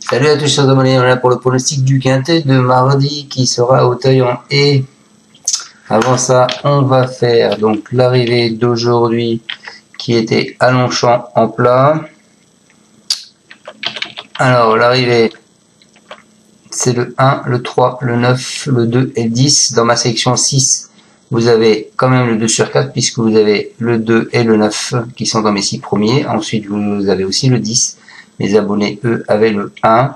Salut à tous chers abonnés, on est là pour le pronostic du quintet de mardi qui sera à Auteuil en haie. Avant ça, on va faire donc l'arrivée d'aujourd'hui qui était à Longchamp en plat. Alors l'arrivée, c'est le 1, le 3, le 9, le 2 et le 10. Dans ma sélection 6, vous avez quand même le 2 sur 4 puisque vous avez le 2 et le 9 qui sont dans mes 6 premiers. Ensuite, vous avez aussi le 10. Mes abonnés, eux, avaient le 1.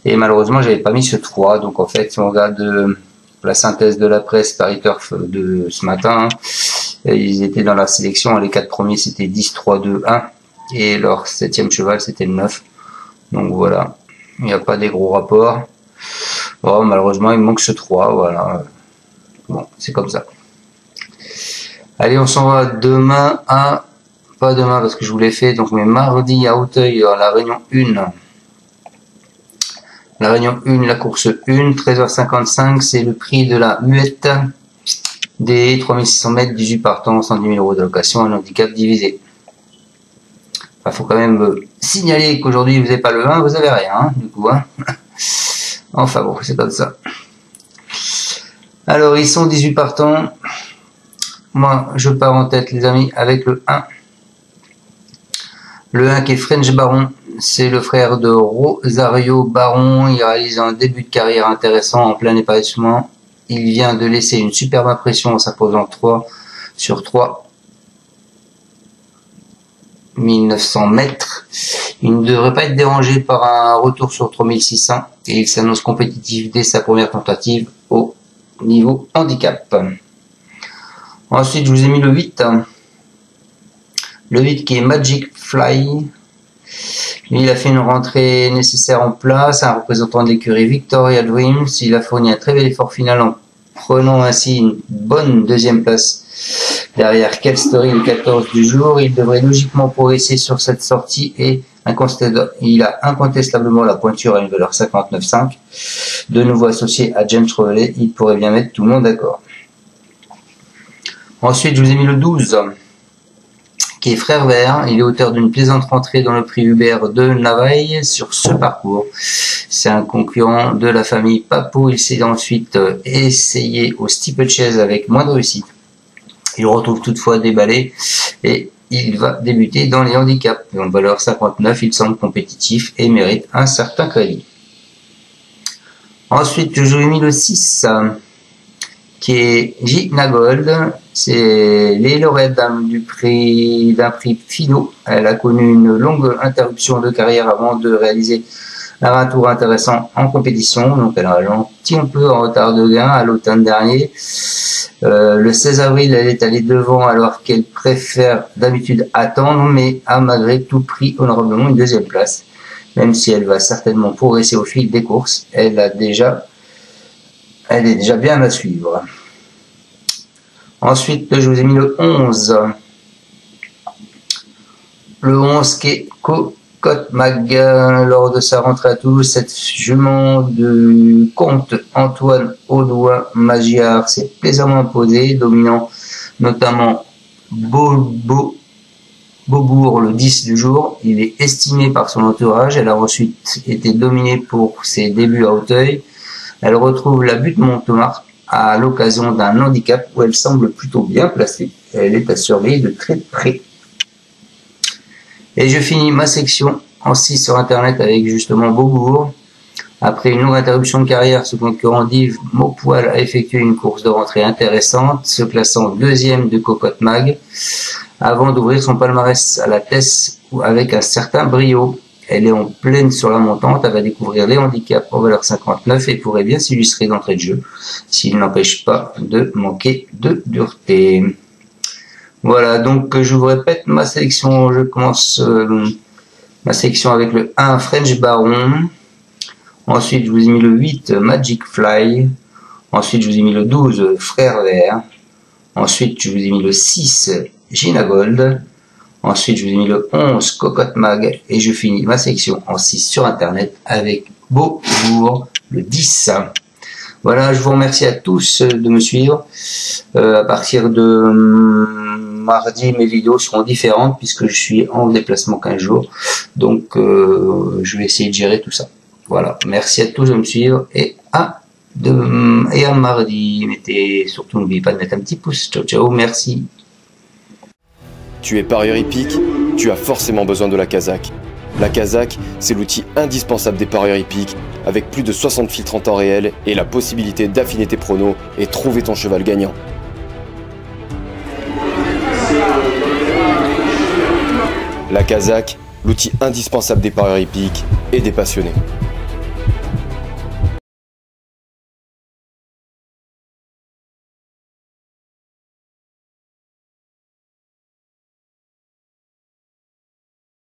Et malheureusement, j'avais pas mis ce 3. Donc, en fait, si on regarde la synthèse de la presse Paris Turf de ce matin, ils étaient dans la sélection. Les 4 premiers, c'était 10, 3, 2, 1. Et leur 7e cheval, c'était le 9. Donc, voilà. Il n'y a pas des gros rapports. Bon, malheureusement, il me manque ce 3. Voilà. Bon, c'est comme ça. Allez, on s'en va demain à... Pas demain parce que je vous l'ai fait, donc mais mardi à Auteuil, la réunion 1. La réunion 1, la course 1, 13h55, c'est le prix de la muette des 3600 mètres, 18 partants, 110 000 € de location, un handicap divisé. Il faut quand même signaler qu'aujourd'hui vous n'avez pas le 1, vous avez rien, hein, du coup. Hein. Enfin bon, c'est comme ça. Alors, ils sont 18 partants. Moi, je pars en tête, les amis, avec le 1. Le 1 qui est French Baron, c'est le frère de Rosario Baron. Il réalise un début de carrière intéressant en plein épanouissement. Il vient de laisser une superbe impression en s'imposant 3 sur 3. 1900 mètres. Il ne devrait pas être dérangé par un retour sur 3600 et il s'annonce compétitif dès sa première tentative au niveau handicap. Ensuite, je vous ai mis le 8. Le 8 qui est Magic Fly. Lui, il a fait une rentrée nécessaire en place, un représentant de l'écurie Victoria Dreams. Il a fourni un très bel effort final en prenant ainsi une bonne deuxième place derrière Quelle Story le 14 du jour. Il devrait logiquement progresser sur cette sortie et il a incontestablement la pointure à une valeur 59,5. De nouveau associé à James Revelet, il pourrait bien mettre tout le monde d'accord. Ensuite, je vous ai mis le 12. Qui est Frère Vert. Il est auteur d'une plaisante rentrée dans le prix Hubert de Navaille sur ce parcours. C'est un concurrent de la famille Papou. Il s'est ensuite essayé au steeplechase avec moins de réussite. Il retrouve toutefois déballé et il va débuter dans les handicaps. En valeur 59, il semble compétitif et mérite un certain crédit. Ensuite, je vous ai mis le 6. Qui est Gina Gold, c'est les lauréates d'un prix Philo. Elle a connu une longue interruption de carrière avant de réaliser un tour intéressant en compétition. Donc elle a ralenti un peu en retard de gain à l'automne dernier. Le 16 avril, elle est allée devant alors qu'elle préfère d'habitude attendre, mais a malgré tout pris honorablement une deuxième place. Même si elle va certainement progresser au fil des courses, elle est déjà bien à suivre. Ensuite, je vous ai mis le 11. Le 11 qui est Cocotte Mag. Lors de sa rentrée à Toulouse, cette jument du comte Antoine Audouin Magiard s'est plaisamment imposée, dominant notamment Beaubourg le 10 du jour. Il est estimé par son entourage. Elle a ensuite été dominée pour ses débuts à Auteuil. Elle retrouve la butte Montemart à l'occasion d'un handicap où elle semble plutôt bien placée. Elle est à surveiller de très près. Et je finis ma section en 6 sur internet avec justement Beaubourg. Après une longue interruption de carrière, ce concurrent d'Yves Maupoil a effectué une course de rentrée intéressante, se classant deuxième de Cocotte Mag, avant d'ouvrir son palmarès à la Tesse avec un certain brio. Elle est en pleine sur la montante, elle va découvrir les handicaps en valeur 59 et pourrait bien s'illustrer d'entrée de jeu, s'il n'empêche pas de manquer de dureté. Voilà, donc je vous répète ma sélection. Je commence ma sélection avec le 1 French Baron. Ensuite, je vous ai mis le 8 Magic Fly. Ensuite, je vous ai mis le 12 Frère Vert. Ensuite, je vous ai mis le 6 Gina Gold. Ensuite, je vous ai mis le 11 Cocotte Mag et je finis ma section en 6 sur internet avec Beaubourg le 10. Voilà, je vous remercie à tous de me suivre. À partir de mardi, mes vidéos seront différentes puisque je suis en déplacement 15 jours. Donc, je vais essayer de gérer tout ça. Voilà, merci à tous de me suivre et à mardi. Mettez, surtout n'oubliez pas de mettre un petit pouce. Ciao, ciao, merci. Tu es parieur hippique, tu as forcément besoin de la Kazakh. La Kazakh, c'est l'outil indispensable des parieurs hippiques, avec plus de 60 filtres en temps réel et la possibilité d'affiner tes pronos et trouver ton cheval gagnant. La Kazakh, l'outil indispensable des parieurs hippiques et des passionnés.